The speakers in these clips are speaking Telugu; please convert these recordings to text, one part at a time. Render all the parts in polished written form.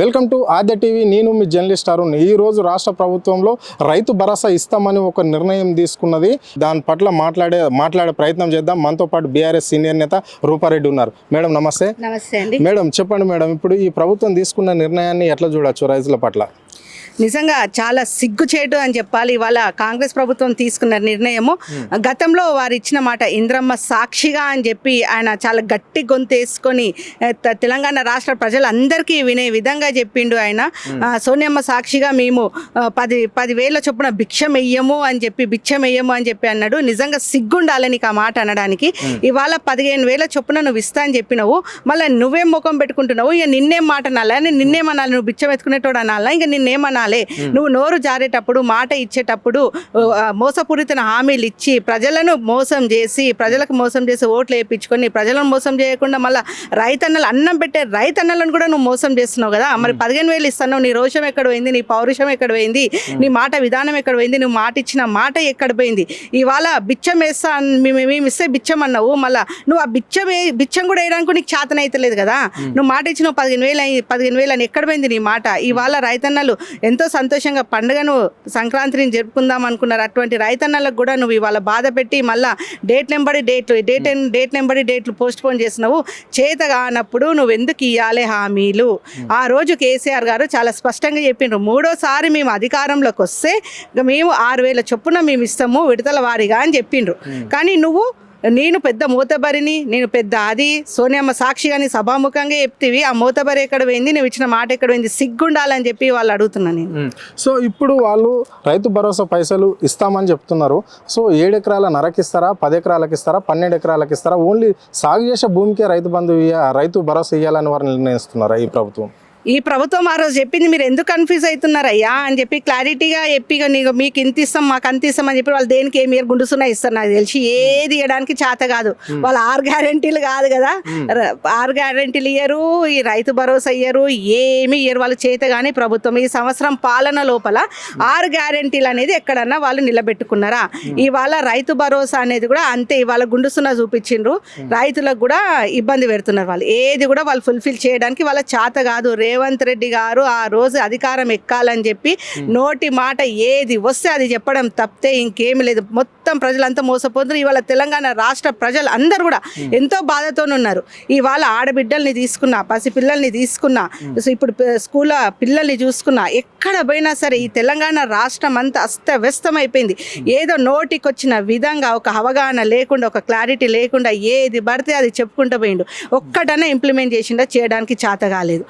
Welcome to Aadya TV. నేను మీ జర్నలిస్ట్ అరుణ్. ఈ రోజు రాష్ట్ర ప్రభుత్వంలో రైతు భరోసా ఇస్తామని ఒక నిర్ణయం తీసుకున్నది. దాని పట్ల మాట్లాడే ప్రయత్నం చేద్దాం. మనతో పాటు బీఆర్ఎస్ సీనియర్ నేత రూపారెడ్డి ఉన్నారు. మేడం నమస్తే. నమస్తే అండి. మేడం చెప్పండి మేడం, ఇప్పుడు ఈ ప్రభుత్వం తీసుకున్న నిర్ణయాన్ని ఎట్లా చూడొచ్చు రైతుల పట్ల? నిజంగా చాలా సిగ్గుచేటు అని చెప్పాలి. ఇవాళ కాంగ్రెస్ ప్రభుత్వం తీసుకున్న నిర్ణయము గతంలో వారు ఇచ్చిన మాట ఇంద్రమ్మ సాక్షిగా అని చెప్పి ఆయన చాలా గట్టి గొంతు వేసుకొని తెలంగాణ రాష్ట్ర ప్రజలందరికీ వినే విధంగా చెప్పిండు. ఆయన సోనియమ్మ సాక్షిగా మేము 10,000 చొప్పున భిక్షం వెయ్యము అని చెప్పి అన్నాడు. నిజంగా సిగ్గుండాలని ఆ మాట అనడానికి. ఇవాళ 15,000 చొప్పున నువ్వు ఇస్తా అని చెప్పినావు, మళ్ళీ నువ్వేం ముఖం పెట్టుకుంటున్నావు? ఇక నిన్నేం మాట అనాలా? నిన్నేమనాలి? నువ్వు బిచ్చం ఎత్తుకునేటోడు అనాలా? ఇంకా నిన్నేమనాలి? నువ్వు నోరు జారేటప్పుడు, మాట ఇచ్చేటప్పుడు మోసపూరిత హామీలు ఇచ్చి ప్రజలకు మోసం చేసి ఓట్లు వేయించుకొని ప్రజలను మోసం చేయకుండా మళ్ళీ రైతన్నలు అన్నం పెట్టే రైతన్నలను కూడా నువ్వు మోసం చేస్తున్నావు కదా. మరి 15,000 ఇస్తున్నావు, నీ రోషం ఎక్కడ పోయింది? నీ పౌరుషం ఎక్కడ పోయింది? నీ మాట విధానం ఎక్కడ పోయింది? నువ్వు మాట ఇచ్చిన మాట ఎక్కడ పోయింది? ఇవాళ బిచ్చం వేస్తా మేము ఇస్తే బిచ్చం అన్నావు, మళ్ళీ నువ్వు ఆ బిచ్చం కూడా వేయడానికి నీకు చేతన అవుతలేదు కదా. నువ్వు మాట ఇచ్చినావు 15,000 అని ఎక్కడ పోయింది నీ మాట? ఇవాళ రైతన్నలు ఎంతో సంతోషంగా పండుగను సంక్రాంతిని జరుపుకుందాం అనుకున్నారు. అటువంటి రైతన్నలకు కూడా నువ్వు ఇవాళ బాధ పెట్టి మళ్ళీ డేట్ నెంబడి డేట్లు పోస్ట్ పోన్ చేసినావు. చేత కానప్పుడు నువ్వు ఎందుకు ఇవ్వాలి హామీలు? ఆ రోజు కేసీఆర్ గారు చాలా స్పష్టంగా చెప్పిండ్రు, 3వ సారి మేము అధికారంలోకి వస్తే మేము 6,000 చొప్పున మేము ఇస్తాము విడతల వారీగా అని చెప్పిండ్రు. కానీ నేను పెద్ద మూతబరిని, నేను పెద్ద అది సోనియమ్మ సాక్షిగాని సభాముఖంగా చెప్తేవి, ఆ మూతబరి ఎక్కడ పోయింది? నువ్వు ఇచ్చిన మాట ఎక్కడ పోయింది? సిగ్గుండాలని చెప్పి వాళ్ళు అడుగుతున్నాను నేను. సో ఇప్పుడు వాళ్ళు రైతు భరోసా పైసలు ఇస్తామని చెప్తున్నారు. సో 7 ఎకరాల నరకు ఇస్తారా, 10 ఎకరాలకు ఇస్తారా, 12 ఎకరాలకు ఇస్తారా? ఓన్లీ సాగు చేసే భూమికే రైతు భరోసా ఇవ్వాలని వారు నిర్ణయిస్తున్నారా ఈ ప్రభుత్వం? ఈ ప్రభుత్వం ఆ రోజు చెప్పింది మీరు ఎందుకు కన్ఫ్యూజ్ అవుతున్నారయ్యా అని చెప్పి క్లారిటీగా చెప్పి, మీకు ఇంత ఇస్తాం మాకు అంత ఇస్తాం అని చెప్పి వాళ్ళు దేనికి ఏమి గుండుసున్నా ఇస్తారు. నాకు తెలిసి ఏది ఇవ్వడానికి చేత కాదు. వాళ్ళు 6 గ్యారెంటీలు కాదు కదా, 6 గ్యారెంటీలు ఇయ్యరు, ఈ రైతు భరోసా ఇయ్యరు, ఏమి ఇయ్యరు వాళ్ళు చేత. కానీ ప్రభుత్వం ఈ సంవత్సరం పాలన లోపల 6 గ్యారెంటీలు అనేది ఎక్కడన్నా వాళ్ళు నిలబెట్టుకున్నారా? ఇవాళ రైతు భరోసా అనేది కూడా అంతే. ఇవాళ గుండుసున్నా చూపించిండ్రు, రైతులకు కూడా ఇబ్బంది పెడుతున్నారు. వాళ్ళు ఏది కూడా వాళ్ళు ఫుల్ఫిల్ చేయడానికి వాళ్ళ చేత కాదు. రేవంత్ రెడ్డి గారు ఆ రోజు అధికారం ఎక్కాలని చెప్పి నోటి మాట ఏది వస్తే అది చెప్పడం తప్పితే ఇంకేమి లేదు. మొత్తం ప్రజలంతా మోసపోతున్నారు. ఇవాళ తెలంగాణ రాష్ట్ర ప్రజలు అందరూ కూడా ఎంతో బాధతో ఉన్నారు. ఇవాళ ఆడబిడ్డల్ని తీసుకున్నా, పసిపిల్లల్ని తీసుకున్నా, ఇప్పుడు స్కూల్ పిల్లల్ని చూసుకున్నా, ఎక్కడ పోయినా సరే ఈ తెలంగాణ రాష్ట్రం అంతా అస్తవ్యస్తం అయిపోయింది. ఏదో నోటికొచ్చిన విధంగా ఒక అవగాహన లేకుండా, ఒక క్లారిటీ లేకుండా ఏది పడితే అది చెప్పుకుంటూ పోయిండు. ఒక్కటనే ఇంప్లిమెంట్ చేసిండా? చేయడానికి చేత కాలేదు.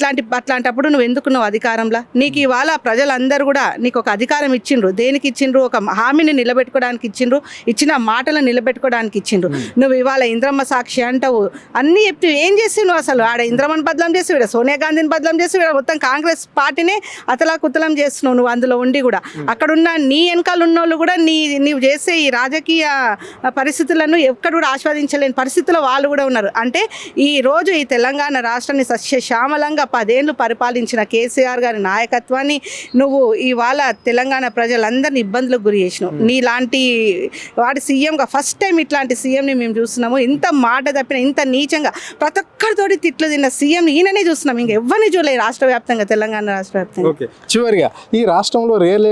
అట్లాంటప్పుడు నువ్వు ఎందుకున్నావు అధికారంలో? నీకు ఇవాళ ప్రజలందరూ కూడా నీకు ఒక అధికారం ఇచ్చిండ్రు. దేనికి ఇచ్చిండ్రు? ఒక హామీని నిలబెట్టుకోవడానికి ఇచ్చిండ్రు, ఇచ్చిన మాటలను నిలబెట్టుకోవడానికి ఇచ్చిండ్రు. నువ్వు ఇవాళ ఇంద్రమ్మ సాక్షి అంటావు, అన్నీ చెప్తూ ఏం చేసి నువ్వు అసలు ఆడ ఇంద్రమ్మని బదలం చేసి, వీడ సోనియా గాంధీని బదలం చేసి, వీడ మొత్తం కాంగ్రెస్ పార్టీనే అతలాకుతలం చేస్తున్నావు నువ్వు. అందులో ఉండి కూడా అక్కడున్న నీ వెనకాల ఉన్నోళ్ళు కూడా నీవు చేసే ఈ రాజకీయ పరిస్థితులను ఎక్కడ కూడా ఆస్వాదించలేని పరిస్థితుల్లో వాళ్ళు కూడా ఉన్నారు. అంటే ఈ రోజు ఈ తెలంగాణ రాష్ట్రాన్ని సస్యశ్యామలంగా 10 ఏళ్ళు పరిపాలించిన కేసీఆర్ గారి నాయకత్వాన్ని నువ్వు ఇవాళ తెలంగాణ ప్రజలందరినీ ఇబ్బందులకు గురి చేసినావు. నీలాంటి వాడి సీఎంగా ఫస్ట్ టైం ఇట్లాంటి సీఎంని మేము చూస్తున్నాము. ఇంత మాట తప్పిన, ఇంత నీచంగా ప్రతి ఒక్కరితోటి తిట్లు తిన్న సీఎం ఈయననే చూస్తున్నాం. ఇంకా ఎవరిని చూడలేదు రాష్ట్ర వ్యాప్తంగా, తెలంగాణ రాష్ట్ర వ్యాప్తంగా. ఓకే, చివరిగా ఈ రాష్ట్రంలో రియల్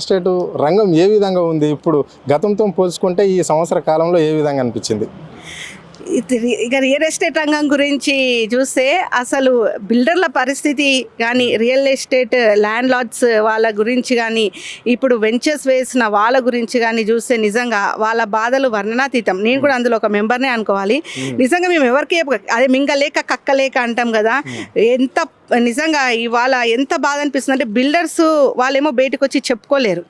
ఎస్టేట్ రంగం ఏ విధంగా ఉంది? ఇప్పుడు గతంతో పోల్చుకుంటే ఈ సంవత్సర కాలంలో ఏ విధంగా అనిపించింది? ఇక రియల్ ఎస్టేట్ రంగం గురించి చూస్తే అసలు బిల్డర్ల పరిస్థితి కానీ, రియల్ ఎస్టేట్ ల్యాండ్ లార్డ్స్ వాళ్ళ గురించి కానీ, ఇప్పుడు వెంచర్స్ వేసిన వాళ్ళ గురించి కానీ చూస్తే నిజంగా వాళ్ళ బాధలు వర్ణనాతీతం. నేను కూడా అందులో ఒక మెంబర్నే అనుకోవాలి. నిజంగా మేము ఎవరికి అదే మింగలేక కక్కలేక అంటాం కదా. నిజంగా ఇవాళ ఎంత బాధ అనిపిస్తుంది అంటే, బిల్డర్స్ వాళ్ళేమో బయటకు వచ్చి చెప్పుకోలేరు.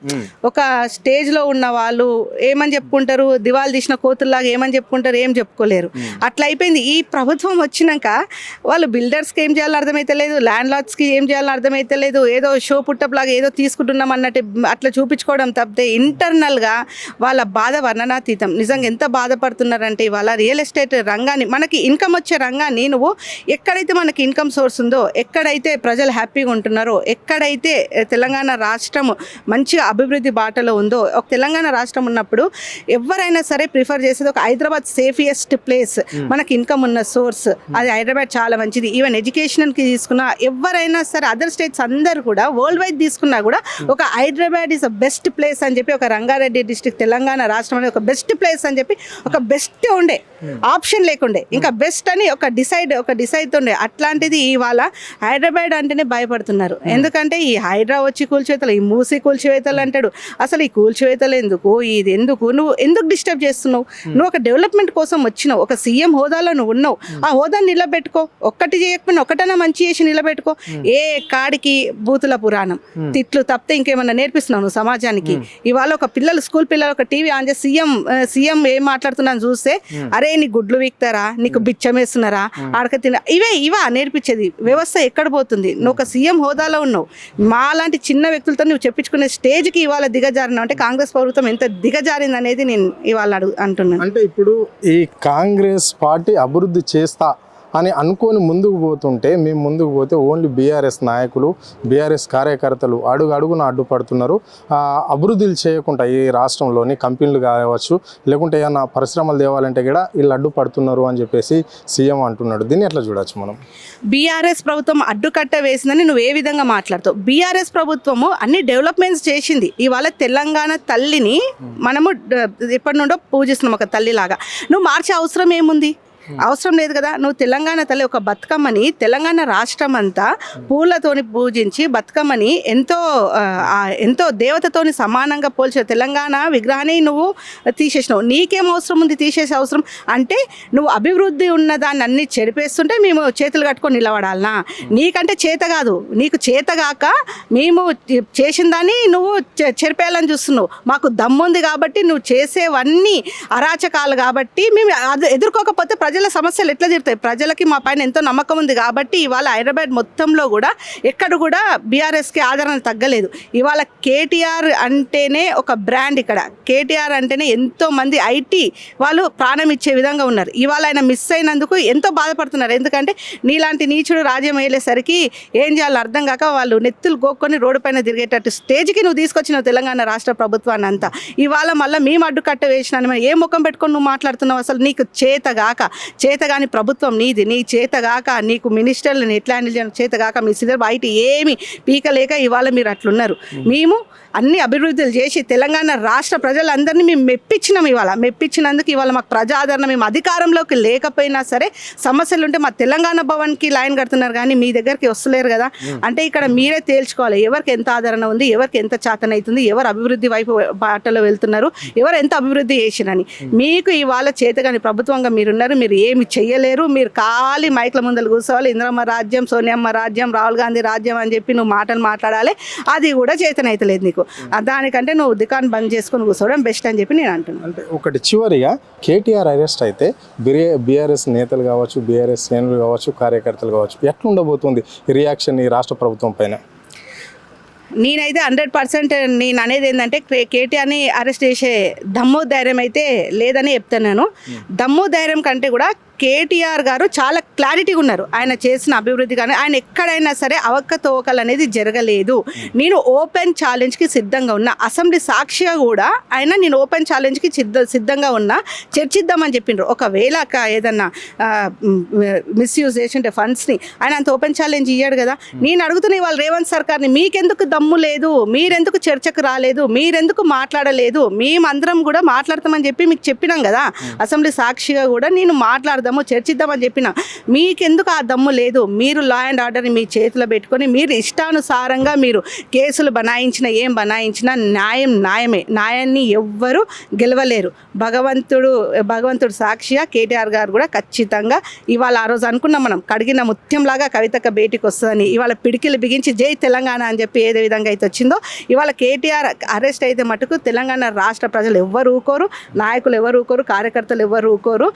ఒక స్టేజ్లో ఉన్న వాళ్ళు ఏమని చెప్పుకుంటారు? దివాళి తీసిన కోతుల్లాగా ఏమని చెప్పుకుంటారు? ఏం చెప్పుకోలేరు. అట్లా అయిపోయింది. ఈ ప్రభుత్వం వచ్చినాక వాళ్ళు బిల్డర్స్కి ఏం చేయాలని అర్థమైతే లేదు, ల్యాండ్ లార్డ్స్కి ఏం చేయాలని అర్థమైతే లేదు. ఏదో షో పుట్టప్లాగా ఏదో తీసుకుంటున్నాం అన్నట్టు అట్లా చూపించుకోవడం తప్పితే ఇంటర్నల్గా వాళ్ళ బాధ వర్ణనాతీతం. నిజంగా ఎంత బాధపడుతున్నారంటే ఇవాళ రియల్ ఎస్టేట్ రంగాన్ని, మనకి ఇన్కమ్ వచ్చే రంగాన్ని నువ్వు ఎక్కడైతే మనకి ఇన్కమ్ సోర్స్ ఉందో, ఎక్కడైతే ప్రజలు హ్యాపీగా ఉంటున్నారో, ఎక్కడైతే తెలంగాణ రాష్ట్రం మంచిగా అభివృద్ధి బాటలో ఉందో, ఒక తెలంగాణ రాష్ట్రం ఉన్నప్పుడు ఎవరైనా సరే ప్రిఫర్ చేసేది ఒక హైదరాబాద్ సేఫియెస్ట్ ప్లేస్, మనకి ఇన్కమ్ ఉన్న సోర్స్, అది హైదరాబాద్ చాలా మంచిది. ఈవెన్ ఎడ్యుకేషన్కి తీసుకున్నా ఎవరైనా సరే అదర్ స్టేట్స్ అందరు కూడా వరల్డ్ వైడ్ తీసుకున్నా కూడా ఒక Hyderabad is a best place అని చెప్పి, ఒక రంగారెడ్డి డిస్ట్రిక్ట్ తెలంగాణ రాష్ట్రం అనేది ఒక బెస్ట్ ప్లేస్ అని చెప్పి, ఒక బెస్ట్ ఉండే ఆప్షన్ లేకుండే, ఇంకా బెస్ట్ అని ఒక డిసైడ్ ఉండే. అట్లాంటిది ఇవాళ హైదరాబాద్ అంటేనే భయపడుతున్నారు. ఎందుకంటే ఈ హైడ్రా వచ్చి కూల్చివేతలు, ఈ మూసి కూల్చివేతలు అంటాడు. అసలు ఈ కూల్చివేతలు ఎందుకు, ఇది ఎందుకు, నువ్వు ఎందుకు డిస్టర్బ్ చేస్తున్నావు? నువ్వు ఒక డెవలప్మెంట్ కోసం వచ్చినావు, ఒక సీఎం హోదాలో నువ్వు ఉన్నావు, ఆ హోదాని నిలబెట్టుకో. ఒక్కటి చేయకపోయినా ఒకటన్నా మంచి చేసి నిలబెట్టుకో. ఏ కాడికి బూతుల పురాణం, తిట్లు తప్పితే ఇంకేమన్నా నేర్పిస్తున్నావు నువ్వు సమాజానికి? ఇవాళ ఒక స్కూల్ పిల్లలు ఒక టీవీ ఆన్ చేసి సీఎం ఏం మాట్లాడుతున్నాను చూస్తే, అరే నీ గుడ్లు వీక్తారా, నీకు బిచ్చం వేస్తున్నారా, ఆడక తిన, ఇవా నేర్పించేది. వ్యవస్థ ఎక్కడ పోతుంది? నువ్వు ఒక సీఎం హోదాలో ఉన్నావు, మా లాంటి చిన్న వ్యక్తులతో నువ్వు చెప్పించుకునే స్టేజ్కి ఇవాళ దిగజారినావు అంటే కాంగ్రెస్ ప్రభుత్వం ఎంత దిగజారింది అనేది నేను ఇవాళ అంటున్నాను. అంటే ఇప్పుడు ఈ కాంగ్రెస్ పార్టీ అభివృద్ధి చేస్తా అని అనుకొని ముందుకు పోతుంటే, మేము ముందుకు పోతే ఓన్లీ బీఆర్ఎస్ నాయకులు, బీఆర్ఎస్ కార్యకర్తలు అడుగున అడ్డుపడుతున్నారు. అభివృద్ధులు చేయకుండా ఈ రాష్ట్రంలోని కంపెనీలు కావచ్చు, లేకుంటే ఏమన్నా పరిశ్రమలు తేవాలంటే కూడా వీళ్ళు అడ్డుపడుతున్నారు అని చెప్పేసి సీఎం అంటున్నాడు. దీన్ని ఎట్లా చూడొచ్చు మనం? బీఆర్ఎస్ ప్రభుత్వం అడ్డుకట్ట వేసిందని నువ్వు ఏ విధంగా మాట్లాడుతావు? బీఆర్ఎస్ ప్రభుత్వము అన్ని డెవలప్మెంట్స్ చేసింది. ఇవాళ తెలంగాణ తల్లిని మనము ఎప్పటి నుండో పూజిస్తున్నాం ఒక తల్లిలాగా. నువ్వు మార్చే అవసరం ఏముంది? అవసరం లేదు కదా. నువ్వు తెలంగాణ తల్లి ఒక బతుకమ్మని తెలంగాణ రాష్ట్రం అంతా పూలతోని పూజించి బతుకమ్మని ఎంతో దేవతతోని సమానంగా పోల్చిన తెలంగాణ విగ్రహాన్ని నువ్వు తీసేసినావు. నీకేం అవసరం ఉంది తీసేసే అవసరం? అంటే నువ్వు అభివృద్ధి ఉన్న దాన్ని అన్ని చెరిపేస్తుంటే మేము చేతులు కట్టుకొని నిలబడాలనా? నీకంటే చేత కాదు, నీకు చేతగాక మేము చేసిన దాన్ని నువ్వు చెరిపేయాలని చూస్తున్నావు. మాకు దమ్ముంది కాబట్టి నువ్వు చేసేవన్నీ అరాచకాలు కాబట్టి మేము అది ఎదుర్కోకపోతే ప్రజల సమస్యలు ఎట్లా తీరుతాయి? ప్రజలకి మా పైన ఎంతో నమ్మకం ఉంది కాబట్టి ఇవాళ హైదరాబాద్ మొత్తంలో కూడా ఎక్కడ కూడా బీఆర్ఎస్కి ఆదరణ తగ్గలేదు. ఇవాళ కేటీఆర్ అంటేనే ఒక బ్రాండ్. ఇక్కడ కేటీఆర్ అంటేనే ఎంతో మంది ఐటీ వాళ్ళు ప్రాణం ఇచ్చే విధంగా ఉన్నారు. ఇవాళ ఆయన మిస్ అయినందుకు ఎంతో బాధపడుతున్నారు. ఎందుకంటే నీలాంటి నీచుడు రాజ్యం వేలేసరికి ఏం చేయాలో అర్థం కాక వాళ్ళు నెత్తులు గోక్కొని రోడ్డు పైన తిరిగేటట్టు స్టేజ్కి నువ్వు తీసుకొచ్చినావు తెలంగాణ రాష్ట్ర ప్రభుత్వాన్ని అంతా. ఇవాళ మళ్ళీ మేము అడ్డుకట్ట వేసినాను, ఏ ముఖం పెట్టుకొని నువ్వు మాట్లాడుతున్నావు? అసలు నీకు చేతగాని ప్రభుత్వం నీది. నీ చేతగాక నీకు మినిస్టర్లను ఎట్లా హ్యాండిల్ చేయడం చేతగాక మీ సిద్ధం బయట ఏమి పీకలేక ఇవాళ మీరు అట్లున్నారు. మేము అన్ని అభివృద్ధులు చేసి తెలంగాణ రాష్ట్ర ప్రజలందరినీ మేము మెప్పించినాం. మెప్పించినందుకు ఇవాళ మాకు ప్రజాదరణ, మేము అధికారంలోకి లేకపోయినా సరే సమస్యలు ఉంటే మా తెలంగాణ భవన్కి లైన్ కడుతున్నారు కానీ మీ దగ్గరికి వస్తలేరు కదా. అంటే ఇక్కడ మీరే తేల్చుకోవాలి ఎవరికి ఎంత ఆదరణ ఉంది, ఎవరికి ఎంత చేతన అవుతుంది, ఎవరు అభివృద్ధి వైపు బాటలో వెళ్తున్నారు, ఎవరు ఎంత అభివృద్ధి చేసినని. మీకు ఇవాళ చేతగాని ప్రభుత్వంగా మీరున్నారు, మీరు ఏమి చెయ్యలేరు. మీరు ఖాళీ మైక్ల ముందలు కూర్చోవాలి. ఇందిరమ్మ రాజ్యం, సోనియమ్మ రాజ్యం, రాహుల్ గాంధీ రాజ్యం అని చెప్పి నువ్వు మాటలు మాట్లాడాలి. అది కూడా చేతనైతలేదు నీకు. దానికంటే నువ్వు దుకాణం బంద్ చేసుకొని కూర్చోవడం బెస్ట్ అని చెప్పి నేను అంటున్నాను. అంటే ఒకటి చివరిగా కేటీఆర్ అరెస్ట్ అయితే బీఆర్ఎస్ నేతలు కావచ్చు, బీఆర్ఎస్ శ్రేణులు కావచ్చు, కార్యకర్తలు కావచ్చు, ఎట్లా ఉండబోతుంది రియాక్షన్ ఈ రాష్ట్ర ప్రభుత్వం పైన? నేనైతే 100% నేను అనేది ఏంటంటే కేటీఆర్ని అరెస్ట్ చేసే దమ్ము ధైర్యం అయితే లేదని చెప్తున్నాను. దమ్ము ధైర్యం కంటే కూడా కేటీఆర్ గారు చాలా క్లారిటీగా ఉన్నారు. ఆయన చేసిన అభివృద్ధి కానీ ఆయన ఎక్కడైనా సరే అవకతవకలు అనేది జరగలేదు. నేను ఓపెన్ ఛాలెంజ్కి సిద్ధంగా ఉన్నా. అసెంబ్లీ సాక్షిగా కూడా ఆయన నేను ఓపెన్ ఛాలెంజ్కి సిద్ధంగా ఉన్నా, చర్చిద్దామని చెప్పిండ్రు. ఒకవేళ ఏదన్నా మిస్యూజ్ చేసింటే ఫండ్స్ని ఆయన అంత ఓపెన్ ఛాలెంజ్ ఇయ్యాడు కదా. నేను అడుగుతున్నా ఇవాళ రేవంత్ సర్కార్ని, మీకెందుకు దమ్ము లేదు? మీరెందుకు చర్చకు రాలేదు? మీరెందుకు మాట్లాడలేదు? మేమందరం కూడా మాట్లాడతామని చెప్పి మీకు చెప్పినాం కదా. అసెంబ్లీ సాక్షిగా కూడా నేను మాట్లాడదాం, చర్చిద్దామని చెప్పిన. మీకెందుకు ఆ దమ్ము లేదు? మీరు లా అండ్ ఆర్డర్ని మీ చేతిలో పెట్టుకొని మీరు ఇష్టానుసారంగా మీరు కేసులు ఏం బనాయించినా న్యాయమే. న్యాయాన్ని ఎవ్వరూ గెలవలేరు. భగవంతుడు సాక్షిగా కేటీఆర్ గారు కూడా ఖచ్చితంగా ఇవాళ ఆ రోజు అనుకున్నాం మనం, కడిగిన ముత్యంలాగా కవితక్క బయటికి వస్తుందని. ఇవాళ పిడికిలు బిగించి జై తెలంగాణ అని చెప్పి ఏదే విధంగా అయితే వచ్చిందో, ఇవాళ కేటీఆర్ అరెస్ట్ అయితే మటుకు తెలంగాణ రాష్ట్ర ప్రజలు ఎవ్వరు ఊకోరు, నాయకులు ఎవరు ఊకోరు, కార్యకర్తలు ఎవరు ఊకోరు.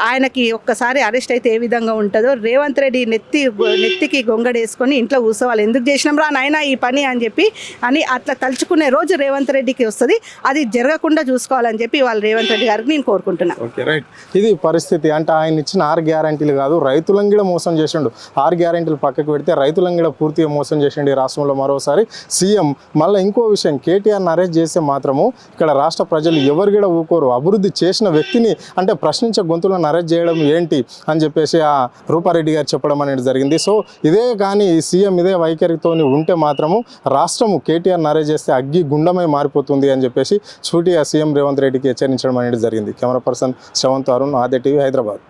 ఆయనకి ఒక్క ఒక్కసారి అరెస్ట్ అయితే ఏ విధంగా ఉంటుందో రేవంత్ రెడ్డి నెత్తికి గొంగడేసుకొని ఇంట్లో కూర్చోవాలి. ఎందుకు చేసినాం రా నాయనా ఈ పని అని చెప్పి అని అట్లా తలుచుకునే రోజు రేవంత్ రెడ్డికి వస్తుంది. అది జరగకుండా చూసుకోవాలని చెప్పి వాళ్ళు రేవంత్ రెడ్డి గారికి నేను కోరుకుంటున్నాను. ఓకే రైట్, ఇది పరిస్థితి. అంటే ఆయన ఇచ్చిన 6 గ్యారంటీలు కాదు, రైతులను కూడా మోసం చేసిండు. 6 గ్యారంటీలు పక్కకు పెడితే రైతులను కూడా పూర్తిగా మోసం చేసిండు ఈ రాష్ట్రంలో మరోసారి సీఎం. మళ్ళీ ఇంకో విషయం, కేటీఆర్ని అరెస్ట్ చేస్తే మాత్రము ఇక్కడ రాష్ట్ర ప్రజలు ఎవరు కూడా ఊకోరు. అభివృద్ధి చేసిన వ్యక్తిని అంటే ప్రశ్నించే గొంతులను అరెస్ట్ చేయడం ఏంటి అని చెప్పేసి ఆ రూపారెడ్డి గారు చెప్పడం అనేది జరిగింది. సో ఇదే కానీ ఈ సీఎం ఇదే వైఖరితో ఉంటే మాత్రము రాష్ట్రము కేటీఆర్ని అరెస్ట్ చేస్తే అగ్గి గుండమై మారిపోతుంది అని చెప్పేసి సూటిగా సీఎం రేవంత్ రెడ్డికి హెచ్చరించడం అనేది జరిగింది. కెమెరా పర్సన్ శ్రవంత్ అరుణ్, ఆద్య టీవీ, హైదరాబాద్.